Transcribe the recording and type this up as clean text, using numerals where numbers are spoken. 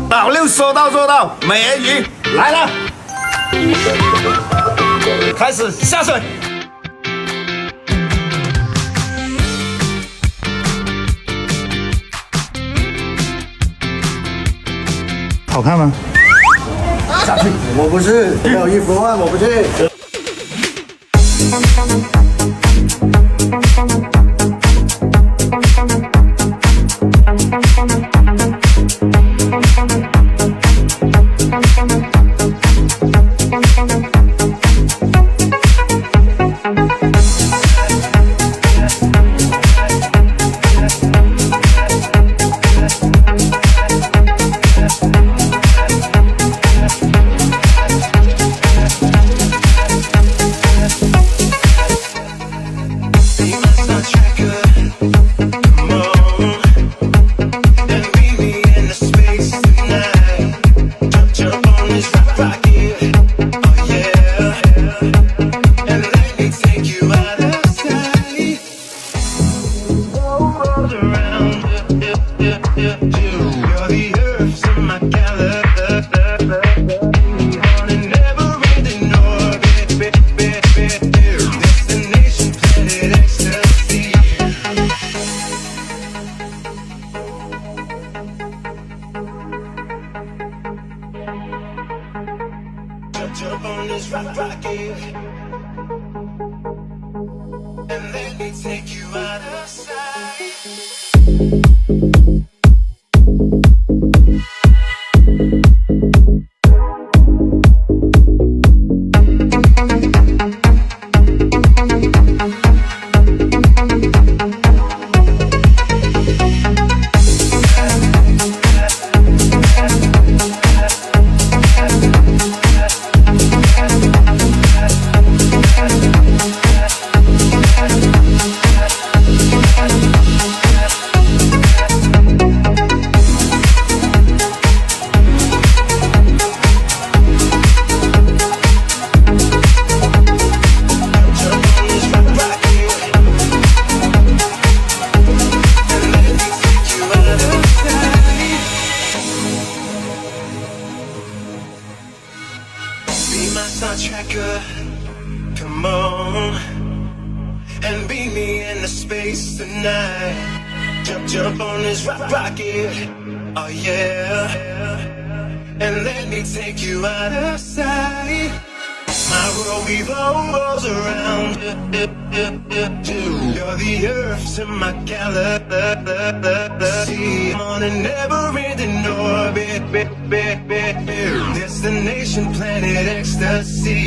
老六说到做到，美人鱼来了，开始下水。好看吗？下去，我不去，没有衣服换，我不去。Jump on this rocket, and let me take you out of sight. Tracker, come on and beat me into space tonight. Jump on this rocket, oh yeah, and let me take you out of sight. My world revolves around you. You're the earth to my galaxy. I'm on a never-ending orbit. Destination planet ecstasy.